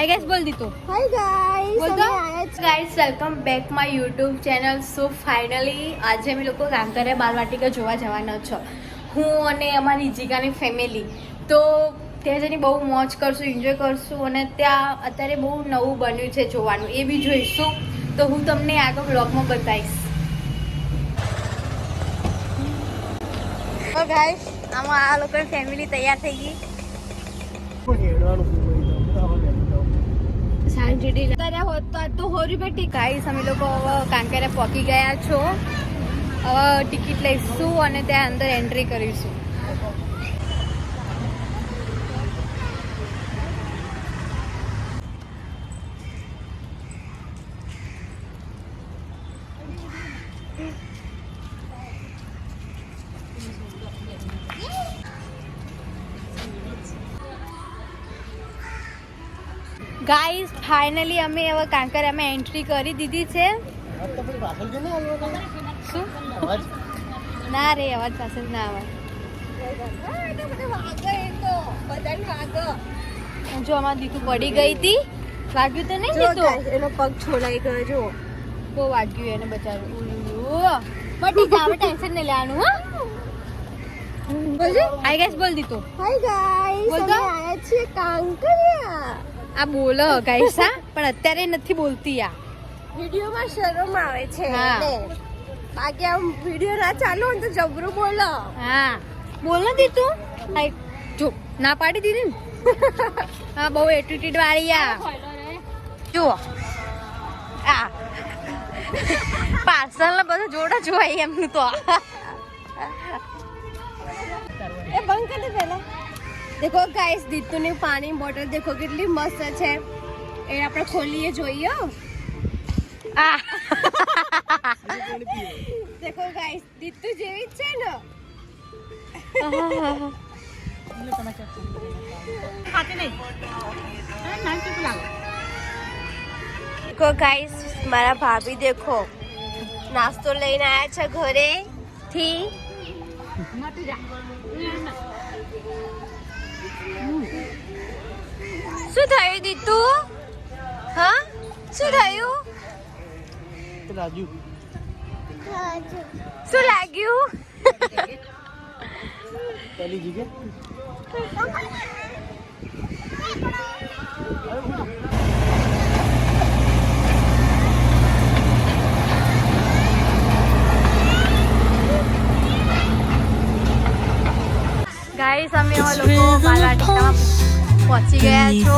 Hi guys बोल दी तू hi guys बोल दो guys welcome back my YouTube channel. So finally આજે અમે લોકો કાંકરિયા બાલવાટિકા જોવા જવાના છો, હું અને અમારી જીગાની ફેમિલી. તો ત્યાં જઈને બહુ મોજ કરશું, એન્જોય કરશું અને ત્યાં અત્યારે બહુ નવું બન્યું છે જોવાનું, એ બી જોઈશું. તો હું તમને આગળ બ્લોગમાં બતાવીશ. તો ગાઈસ આમાં આ લોકોની ફેમિલી તૈયાર થઈ ગઈ. ગાઈસ અમે લોકો હવે કાંકરિયા પહોંચી ગયા છો. હવે ટિકિટ લઈશું અને ત્યાં અંદર એન્ટ્રી કરીશું. ગાઈસ ફાઇનલી અમે હવે કાંકરિયામાં એન્ટ્રી કરી દીધી છે. શું ના રે, અવાજ પાસે જ ના આવે. જો અમાર દીકુ પડી ગઈ હતી, વાગ્યું તો નહીં દીધું, એનો પગ છોડાઈ ગયો. જો બહુ વાગ્યું એને બચારું. બટ ઠીક આવે, ટેન્શન નહીં લેવાનું. હા બોલજે હાય ગાઈસ બોલ દીધું. હાય ગાઈસ બોલ અમે તો. આયા છીએ કાંકરિયા. આ બોલો ગાઈસ, હા પણ અત્યારે નથી બોલતી. આ વિડિયોમાં શરમ આવે છે હા. એટલે. બાકી આમ વિડિયો ના ચાલુ હોય ને તો જબરું બોલો. હા બોલ નથી તું. હાય જો ના પાડી દીધી ને. હા બહુ એટીટ્યુડ વાળી આ. જુઓ આ પાર્સલ ને બધું જોડે જોવાય એમનું તો. એ બંધ કરી દે પહેલા. દેખો ગાઈસ દીતુની પાણી બોટલ દેખો કેટલી મસ્ત છે. એ આપણે ખોલીએ જોઈએ. આ દેખો ગાઈસ દીતુ જેવી જ છે ને. દેખો ગાઈસ મારા ભાભી દેખો નાસ્તો લઈને આયા છે ઘરે થી. શું થયું દીતુ? હા શું થયું? શું લાગ્યું? ગાઈસ અમે લોકો બાલવાટિકામાં પહોંચી ગયા છો.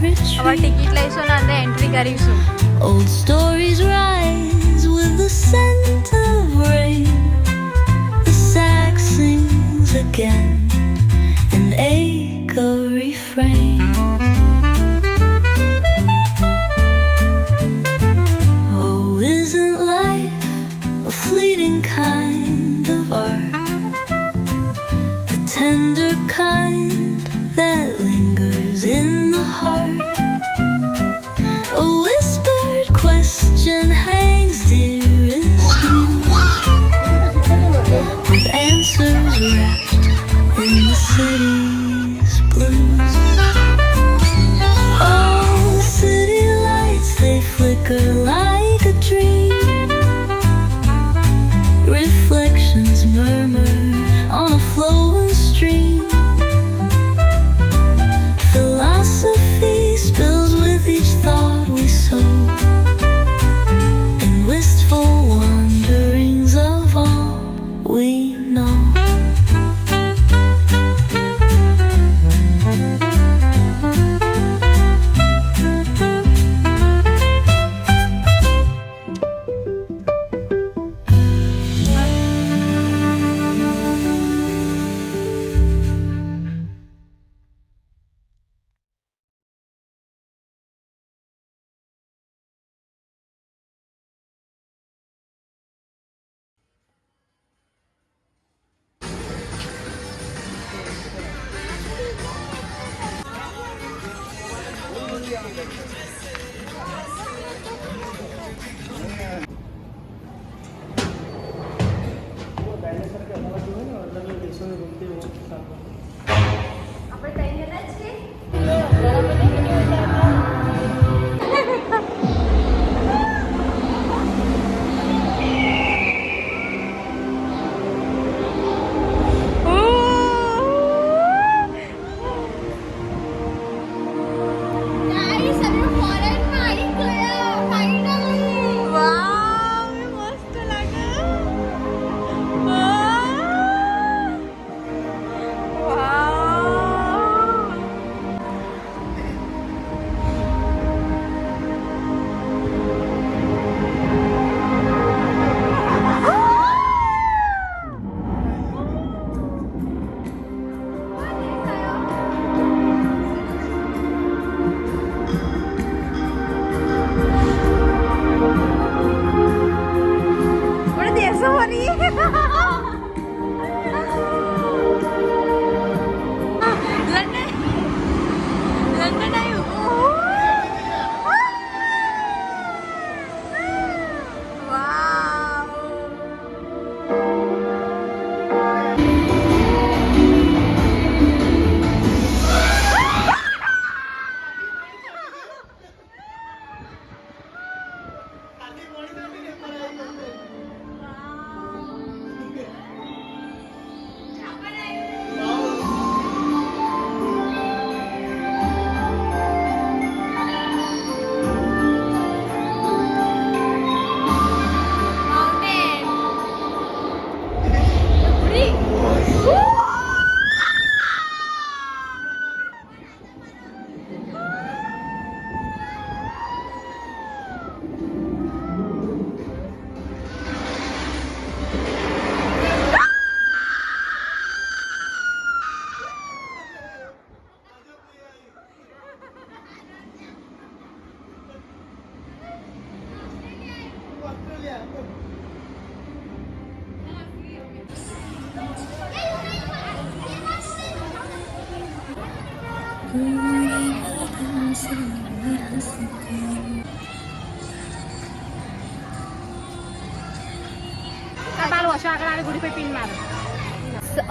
હવે ટિકિટ લઈશું ને અંદર એન્ટ્રી કરીશું. Old stories rise with the scent of rain. The sax sings again, an echo refrain. Oh, isn't life a fleeting kind of art? The tender kind that lingers in the heart. A whispered question hangs dearest with answers wrapped in the city's blues. Oh, city lights, they flicker like a dream. Reflections murmur on a flowing stream. Philosophy spills with each thought we sow, and wistful wanderings of all we know.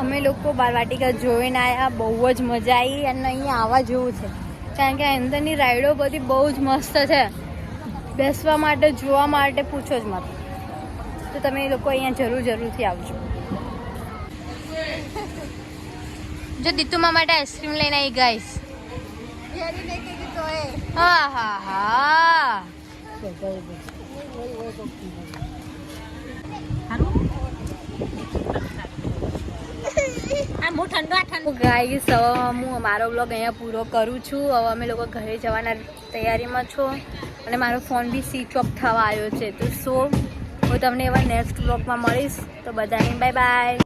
અમે લોકો બાલવાટિકા જોઈને આવ્યા, બહુ જ મજા આવી અને અહીંયા આવવા જેવું છે કારણ કે અંદરની રાઈડો બધી બહુ જ મસ્ત છે, બેસવા માટે જોવા માટે પૂછો જ મત. તો તમે લોકો અહીંયા જરૂરથી આવજો. જો દીતુમા માટે આઈસ્ક્રીમ લઈને આવી ગાઈસ. હા હા હા ગાઈસ, હવે હું મારો બ્લોગ અહીંયા પૂરો કરું છું. હવે અમે લોકો ઘરે જવાના તૈયારીમાં છો અને મારો ફોન બી સ્વિચ ઓફ થવા આવ્યો છે. તો હું તમને એવા નેક્સ્ટ બ્લોગમાં મળીશ. તો બધાને બાય બાય.